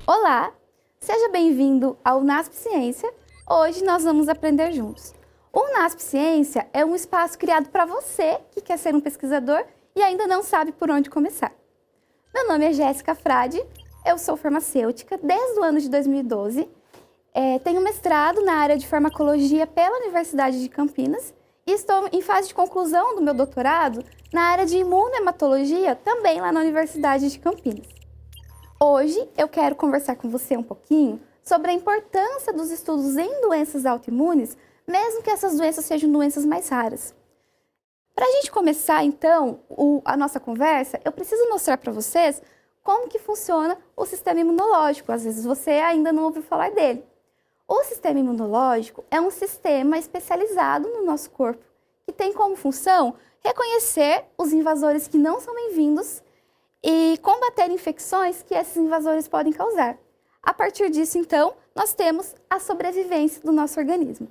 Olá, seja bem-vindo ao NASP Ciência. Hoje nós vamos aprender juntos. O NASP Ciência é um espaço criado para você que quer ser um pesquisador e ainda não sabe por onde começar. Meu nome é Jéssica Frade, eu sou farmacêutica desde o ano de 2012, tenho mestrado na área de farmacologia pela Universidade de Campinas e estou em fase de conclusão do meu doutorado na área de imunohematologia também lá na Universidade de Campinas. Hoje eu quero conversar com você um pouquinho sobre a importância dos estudos em doenças autoimunes, mesmo que essas doenças sejam doenças mais raras. Para a gente começar, então, a nossa conversa, eu preciso mostrar para vocês como que funciona o sistema imunológico. Às vezes você ainda não ouviu falar dele. O sistema imunológico é um sistema especializado no nosso corpo, que tem como função reconhecer os invasores que não são bem-vindos e combater infecções que esses invasores podem causar. A partir disso, então, nós temos a sobrevivência do nosso organismo.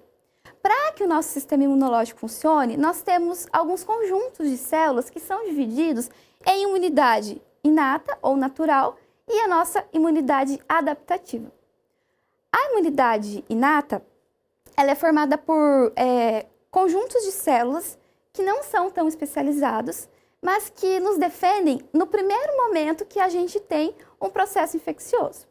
Para que o nosso sistema imunológico funcione, nós temos alguns conjuntos de células que são divididos em imunidade inata ou natural e a nossa imunidade adaptativa. A imunidade inata, ela é formada por conjuntos de células que não são tão especializados, mas que nos defendem no primeiro momento que a gente tem um processo infeccioso.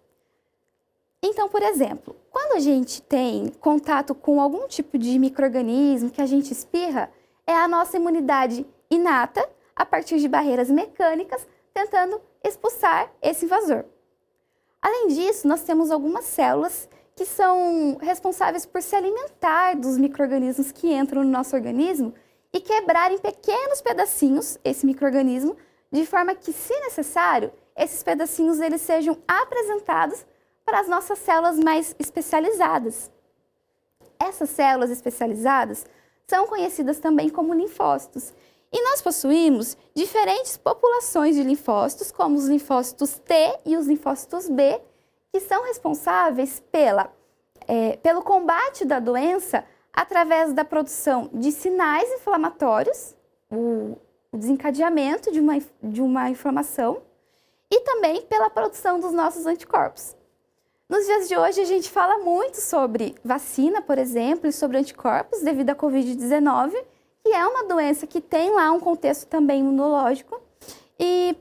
Então, por exemplo, quando a gente tem contato com algum tipo de micro-organismo que a gente espirra, é a nossa imunidade inata, a partir de barreiras mecânicas, tentando expulsar esse invasor. Além disso, nós temos algumas células que são responsáveis por se alimentar dos micro-organismos que entram no nosso organismo e quebrar em pequenos pedacinhos esse micro-organismo, de forma que, se necessário, esses pedacinhos eles sejam apresentados para as nossas células mais especializadas. Essas células especializadas são conhecidas também como linfócitos. E nós possuímos diferentes populações de linfócitos, como os linfócitos T e os linfócitos B, que são responsáveis pelo combate da doença através da produção de sinais inflamatórios, o desencadeamento de uma inflamação, e também pela produção dos nossos anticorpos. Nos dias de hoje, a gente fala muito sobre vacina, por exemplo, e sobre anticorpos devido à Covid-19, que é uma doença que tem lá um contexto também imunológico. E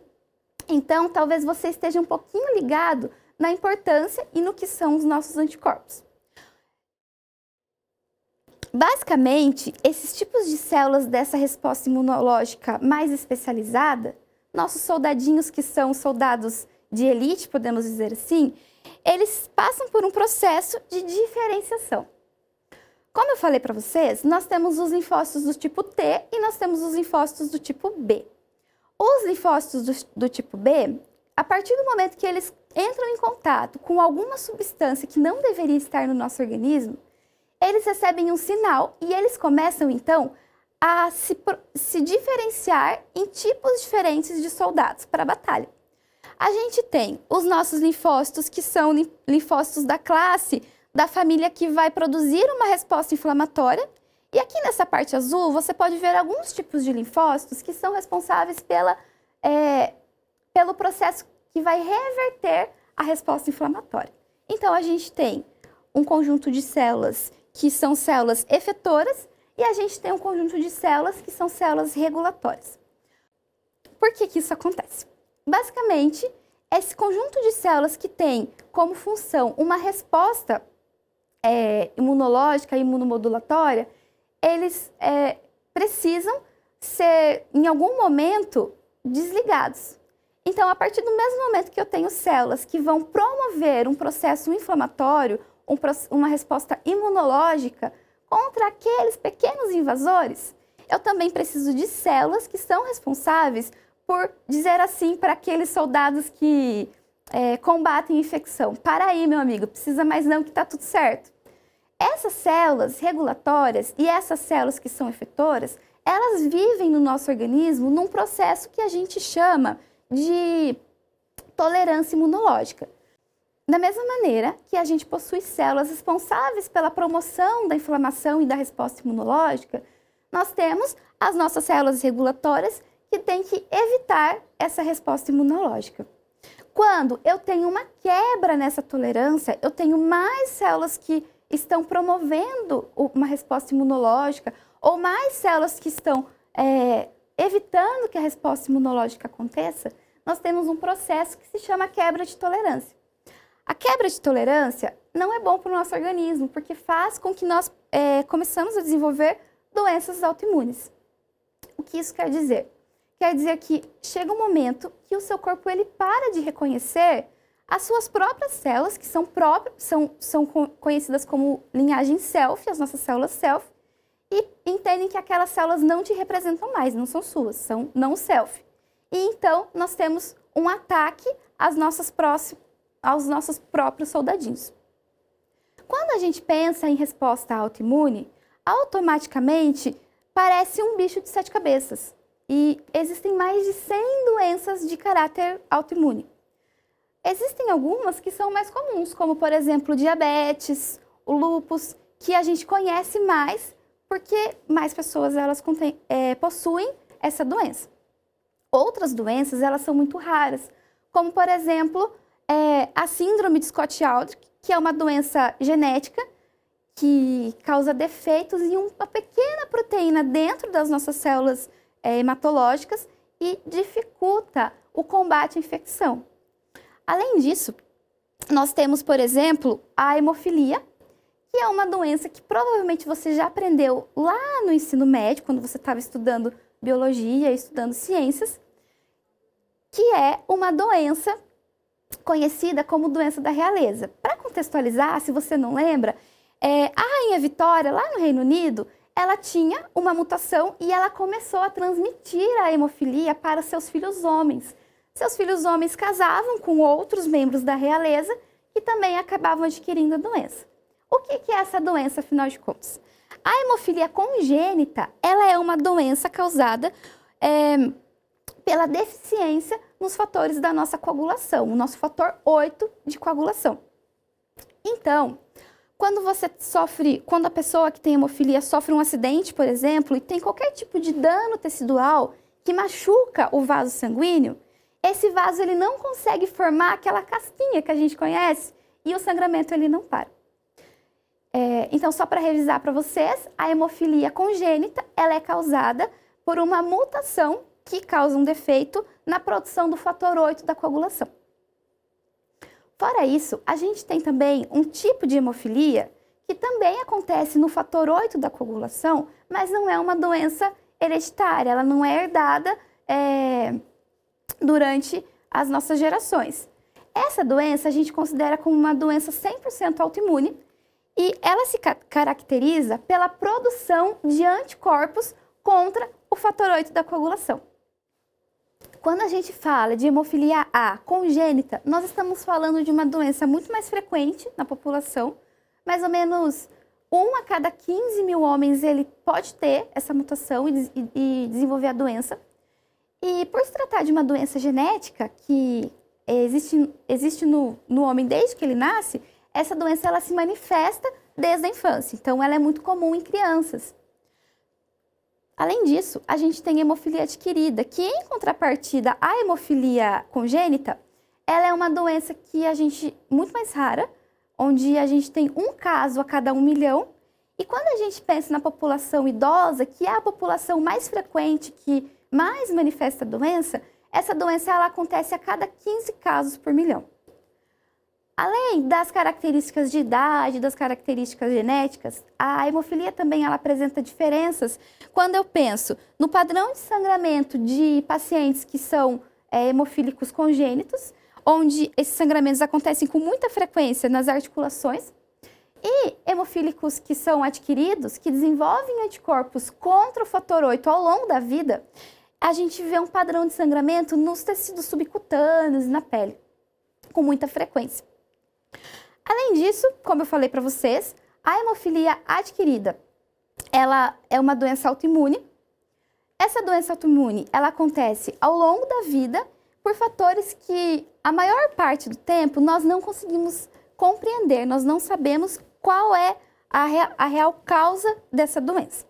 então, talvez você esteja um pouquinho ligado na importância e no que são os nossos anticorpos. Basicamente, esses tipos de células dessa resposta imunológica mais especializada, nossos soldadinhos que são soldados de elite, podemos dizer assim, eles passam por um processo de diferenciação. Como eu falei para vocês, nós temos os linfócitos do tipo T e nós temos os linfócitos do tipo B. Os linfócitos do tipo B, a partir do momento que eles entram em contato com alguma substância que não deveria estar no nosso organismo, eles recebem um sinal e eles começam, então, a se diferenciar em tipos diferentes de soldados para a batalha. A gente tem os nossos linfócitos, que são linfócitos da classe, da família que vai produzir uma resposta inflamatória. E aqui nessa parte azul, você pode ver alguns tipos de linfócitos que são responsáveis pelo processo que vai reverter a resposta inflamatória. Então, a gente tem um conjunto de células que são células efetoras e a gente tem um conjunto de células que são células regulatórias. Por que isso acontece? Basicamente, esse conjunto de células que tem como função uma resposta imunológica e imunomodulatória, eles precisam ser, em algum momento, desligados. Então, a partir do mesmo momento que eu tenho células que vão promover um processo inflamatório, uma resposta imunológica contra aqueles pequenos invasores, eu também preciso de células que são responsáveis por dizer assim para aqueles soldados que combatem infecção: para aí, meu amigo, precisa mais não que está tudo certo. Essas células regulatórias e essas células que são efetoras, elas vivem no nosso organismo num processo que a gente chama de tolerância imunológica. Da mesma maneira que a gente possui células responsáveis pela promoção da inflamação e da resposta imunológica, nós temos as nossas células regulatórias que têm que evitar essa resposta imunológica. Quando eu tenho uma quebra nessa tolerância, eu tenho mais células que estão promovendo uma resposta imunológica ou mais células que estão evitando que a resposta imunológica aconteça, nós temos um processo que se chama quebra de tolerância. A quebra de tolerância não é bom para o nosso organismo, porque faz com que nós começamos a desenvolver doenças autoimunes. O que isso quer dizer? Quer dizer que chega um momento que o seu corpo ele para de reconhecer as suas próprias células, que são conhecidas como linhagem self, as nossas células self, e entendem que aquelas células não te representam mais, não são suas, são não self. E então nós temos um ataque aos nossos próprios soldadinhos. Quando a gente pensa em resposta autoimune, automaticamente parece um bicho de 7 cabeças. E existem mais de 100 doenças de caráter autoimune. Existem algumas que são mais comuns, como por exemplo o diabetes, o lúpus, que a gente conhece mais porque mais pessoas possuem essa doença. Outras doenças elas são muito raras, como por exemplo a síndrome de Scott-Aldrich, que é uma doença genética que causa defeitos em uma pequena proteína dentro das nossas células hematológicas e dificulta o combate à infecção. Além disso, nós temos, por exemplo, a hemofilia, que é uma doença que provavelmente você já aprendeu lá no ensino médio, quando você estava estudando biologia, estudando ciências, que é uma doença conhecida como doença da realeza. Para contextualizar, se você não lembra, a Rainha Vitória, lá no Reino Unido, ela tinha uma mutação e ela começou a transmitir a hemofilia para seus filhos homens. Seus filhos homens casavam com outros membros da realeza que também acabavam adquirindo a doença. O que é essa doença, afinal de contas? A hemofilia congênita, ela é uma doença causada pela deficiência nos fatores da nossa coagulação, o nosso fator 8 de coagulação. Então, quando a pessoa que tem hemofilia sofre um acidente, por exemplo, e tem qualquer tipo de dano tecidual que machuca o vaso sanguíneo, esse vaso ele não consegue formar aquela casquinha que a gente conhece e o sangramento ele não para. Então, só para revisar para vocês, a hemofilia congênita ela é causada por uma mutação que causa um defeito na produção do fator 8 da coagulação. Fora isso, a gente tem também um tipo de hemofilia que também acontece no fator 8 da coagulação, mas não é uma doença hereditária, ela não é herdada durante as nossas gerações. Essa doença a gente considera como uma doença 100% autoimune e ela se caracteriza pela produção de anticorpos contra o fator 8 da coagulação. Quando a gente fala de hemofilia A congênita, nós estamos falando de uma doença muito mais frequente na população. Mais ou menos 1 a cada 15 mil homens ele pode ter essa mutação e desenvolver a doença. E por se tratar de uma doença genética que existe no homem desde que ele nasce, essa doença ela se manifesta desde a infância. Então, ela é muito comum em crianças. Além disso, a gente tem hemofilia adquirida, que em contrapartida à hemofilia congênita, ela é uma doença muito mais rara, onde a gente tem um caso a cada 1 milhão. E quando a gente pensa na população idosa, que é a população mais frequente, que mais manifesta a doença, essa doença ela acontece a cada 15 casos por milhão. Além das características de idade, das características genéticas, a hemofilia também ela apresenta diferenças quando eu penso no padrão de sangramento de pacientes que são hemofílicos congênitos, onde esses sangramentos acontecem com muita frequência nas articulações, e hemofílicos que são adquiridos, que desenvolvem anticorpos contra o fator 8 ao longo da vida, a gente vê um padrão de sangramento nos tecidos subcutâneos e na pele, com muita frequência. Além disso, como eu falei para vocês, a hemofilia adquirida, ela é uma doença autoimune. Essa doença autoimune, ela acontece ao longo da vida por fatores que a maior parte do tempo nós não conseguimos compreender, nós não sabemos qual é a real causa dessa doença.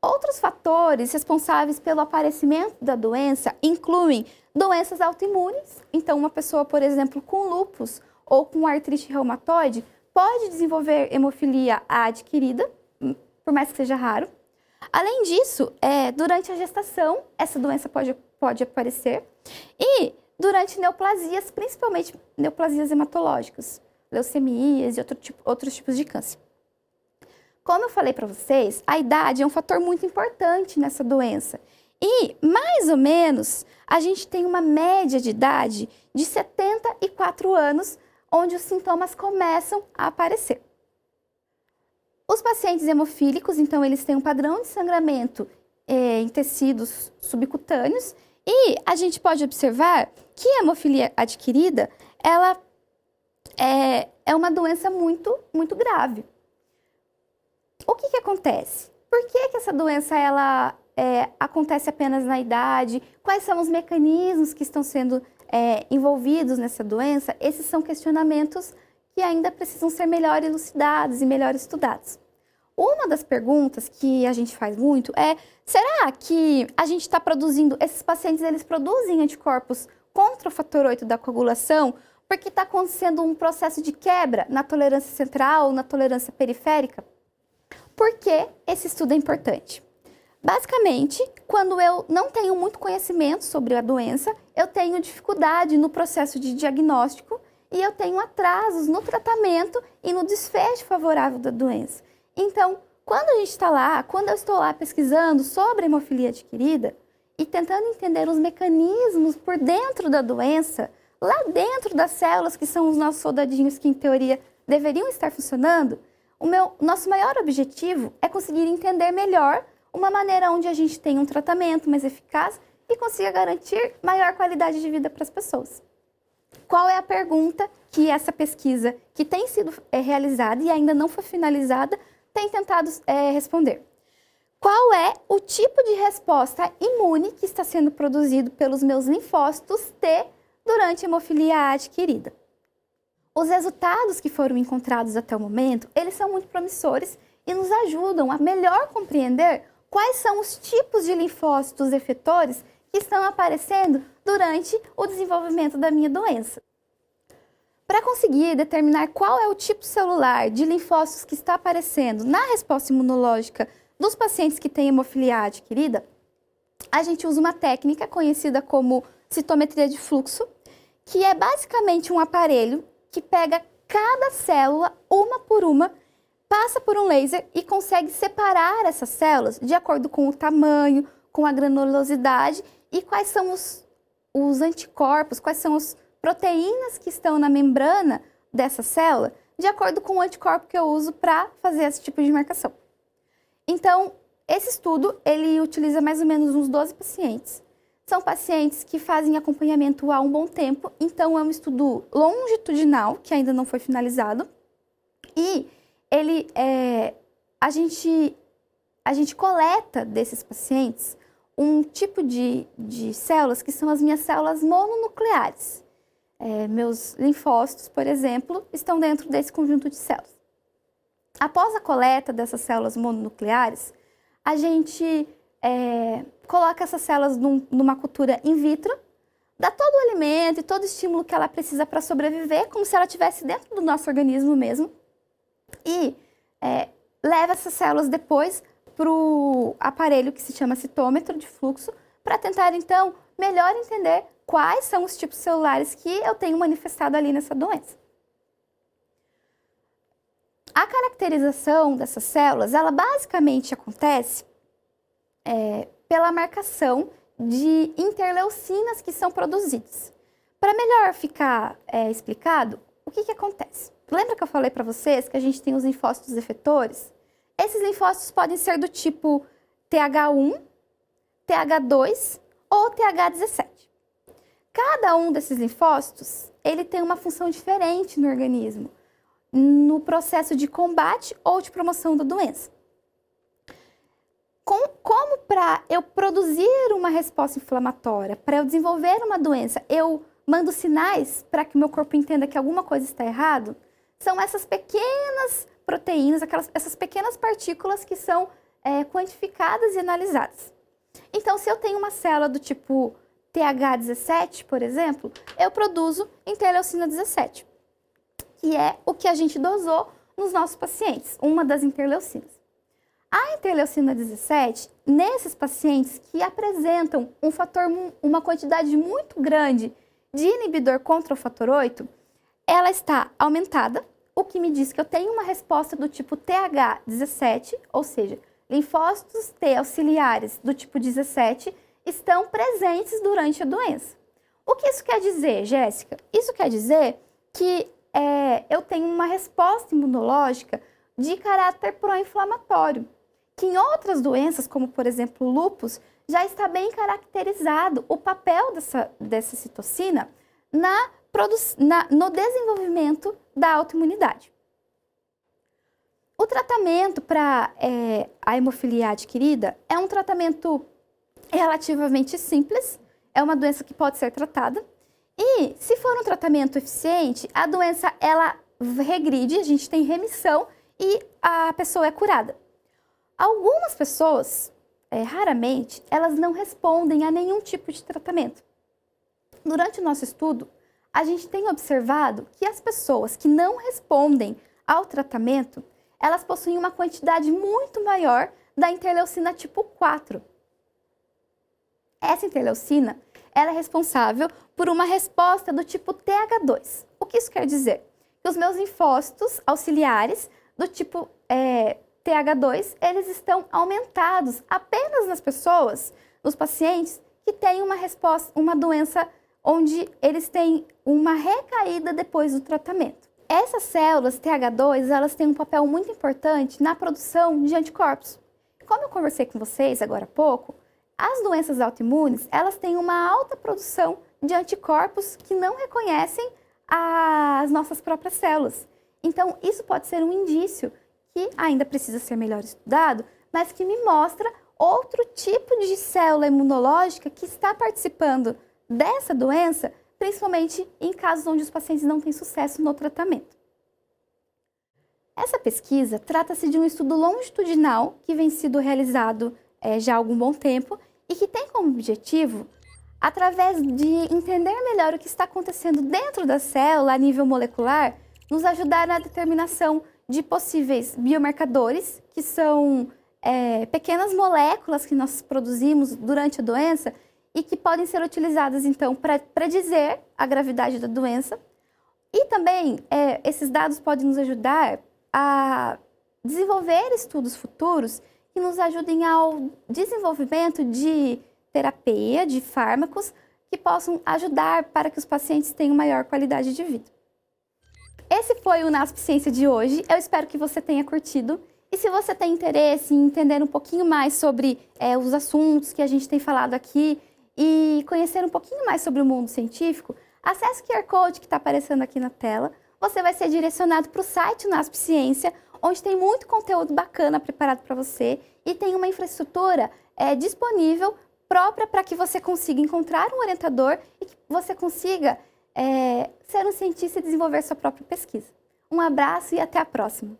Outros fatores responsáveis pelo aparecimento da doença incluem doenças autoimunes. Então, uma pessoa, por exemplo, com lúpus ou com artrite reumatoide pode desenvolver hemofilia adquirida, por mais que seja raro. Além disso, durante a gestação, essa doença pode aparecer. E durante neoplasias, principalmente neoplasias hematológicas, leucemias e outros tipos de câncer. Como eu falei para vocês, a idade é um fator muito importante nessa doença. E, mais ou menos, a gente tem uma média de idade de 74 anos, onde os sintomas começam a aparecer. Os pacientes hemofílicos, então, eles têm um padrão de sangramento em tecidos subcutâneos e a gente pode observar que a hemofilia adquirida, ela é uma doença muito, muito grave. O que acontece? Por que essa doença acontece apenas na idade? Quais são os mecanismos que estão sendo envolvidos nessa doença? Esses são questionamentos que ainda precisam ser melhor elucidados e melhor estudados. Uma das perguntas que a gente faz muito é: será que a gente está produzindo, esses pacientes eles produzem anticorpos contra o fator 8 da coagulação porque está acontecendo um processo de quebra na tolerância central ou na tolerância periférica? Por que esse estudo é importante? Basicamente, quando eu não tenho muito conhecimento sobre a doença, eu tenho dificuldade no processo de diagnóstico e eu tenho atrasos no tratamento e no desfecho favorável da doença. Então, quando eu estou lá pesquisando sobre a hemofilia adquirida e tentando entender os mecanismos por dentro da doença, lá dentro das células que são os nossos soldadinhos que, em teoria, deveriam estar funcionando, nosso maior objetivo é conseguir entender melhor uma maneira onde a gente tem um tratamento mais eficaz e consiga garantir maior qualidade de vida para as pessoas. Qual é a pergunta que essa pesquisa, que tem sido realizada e ainda não foi finalizada, tem tentado responder? Qual é o tipo de resposta imune que está sendo produzido pelos meus linfócitos T durante a hemofilia adquirida? Os resultados que foram encontrados até o momento, eles são muito promissores e nos ajudam a melhor compreender quais são os tipos de linfócitos efetores que estão aparecendo durante o desenvolvimento da minha doença. Para conseguir determinar qual é o tipo celular de linfócitos que está aparecendo na resposta imunológica dos pacientes que têm hemofilia adquirida, a gente usa uma técnica conhecida como citometria de fluxo, que é basicamente um aparelho que pega cada célula, uma por uma, passa por um laser e consegue separar essas células de acordo com o tamanho, com a granulosidade e quais são os anticorpos, quais são as proteínas que estão na membrana dessa célula, de acordo com o anticorpo que eu uso para fazer esse tipo de marcação. Então, esse estudo, ele utiliza mais ou menos uns 12 pacientes. São pacientes que fazem acompanhamento há um bom tempo, então é um estudo longitudinal, que ainda não foi finalizado. E a gente coleta desses pacientes um tipo de células que são as minhas células mononucleares. Meus linfócitos, por exemplo, estão dentro desse conjunto de células. Após a coleta dessas células mononucleares, a gente coloca essas células numa cultura in vitro, dá todo o alimento e todo o estímulo que ela precisa para sobreviver, como se ela estivesse dentro do nosso organismo mesmo, e leva essas células depois para o aparelho que se chama citômetro de fluxo, para tentar, então, melhor entender quais são os tipos celulares que eu tenho manifestado ali nessa doença. A caracterização dessas células, ela basicamente acontece pela marcação de interleucinas que são produzidas. Para melhor ficar explicado, o que acontece? Lembra que eu falei para vocês que a gente tem os linfócitos efetores? Esses linfócitos podem ser do tipo TH1, TH2 ou TH17. Cada um desses linfócitos, ele tem uma função diferente no organismo, no processo de combate ou de promoção da doença. Como para eu produzir uma resposta inflamatória, para eu desenvolver uma doença, eu mando sinais para que o meu corpo entenda que alguma coisa está errado, são essas pequenas proteínas, essas pequenas partículas que são quantificadas e analisadas. Então, se eu tenho uma célula do tipo TH17, por exemplo, eu produzo interleucina 17, que é o que a gente dosou nos nossos pacientes, uma das interleucinas. A interleucina 17, nesses pacientes que apresentam uma quantidade muito grande de inibidor contra o fator 8, ela está aumentada, o que me diz que eu tenho uma resposta do tipo TH17, ou seja, linfócitos T auxiliares do tipo 17 estão presentes durante a doença. O que isso quer dizer, Jéssica? Isso quer dizer que eu tenho uma resposta imunológica de caráter pró-inflamatório, que em outras doenças, como por exemplo o lúpus, já está bem caracterizado o papel dessa citocina no desenvolvimento da autoimunidade. O tratamento para a hemofilia adquirida é um tratamento relativamente simples, é uma doença que pode ser tratada e, se for um tratamento eficiente, a doença ela regride, a gente tem remissão e a pessoa é curada. Algumas pessoas, raramente, elas não respondem a nenhum tipo de tratamento. Durante o nosso estudo, a gente tem observado que as pessoas que não respondem ao tratamento, elas possuem uma quantidade muito maior da interleucina tipo 4. Essa interleucina, ela é responsável por uma resposta do tipo TH2. O que isso quer dizer? Que os meus linfócitos auxiliares do tipo TH2, eles estão aumentados apenas nas pessoas, nos pacientes que têm uma doença onde eles têm uma recaída depois do tratamento. Essas células TH2, elas têm um papel muito importante na produção de anticorpos. Como eu conversei com vocês agora há pouco, as doenças autoimunes, elas têm uma alta produção de anticorpos que não reconhecem as nossas próprias células. Então, isso pode ser um indício que ainda precisa ser melhor estudado, mas que me mostra outro tipo de célula imunológica que está participando dessa doença, principalmente em casos onde os pacientes não têm sucesso no tratamento. Essa pesquisa trata-se de um estudo longitudinal que vem sendo realizado já há algum bom tempo e que tem como objetivo, através de entender melhor o que está acontecendo dentro da célula a nível molecular, nos ajudar na determinação de possíveis biomarcadores, que são pequenas moléculas que nós produzimos durante a doença e que podem ser utilizadas, então, para predizer a gravidade da doença. E também, esses dados podem nos ajudar a desenvolver estudos futuros que nos ajudem ao desenvolvimento de terapia, de fármacos, que possam ajudar para que os pacientes tenham maior qualidade de vida. Esse foi o NASP Ciência de hoje. Eu espero que você tenha curtido. E se você tem interesse em entender um pouquinho mais sobre os assuntos que a gente tem falado aqui e conhecer um pouquinho mais sobre o mundo científico, acesse o QR Code que está aparecendo aqui na tela. Você vai ser direcionado para o site NASP Ciência, onde tem muito conteúdo bacana preparado para você e tem uma infraestrutura disponível própria para que você consiga encontrar um orientador e que você consiga ser um cientista e desenvolver sua própria pesquisa. Um abraço e até a próxima!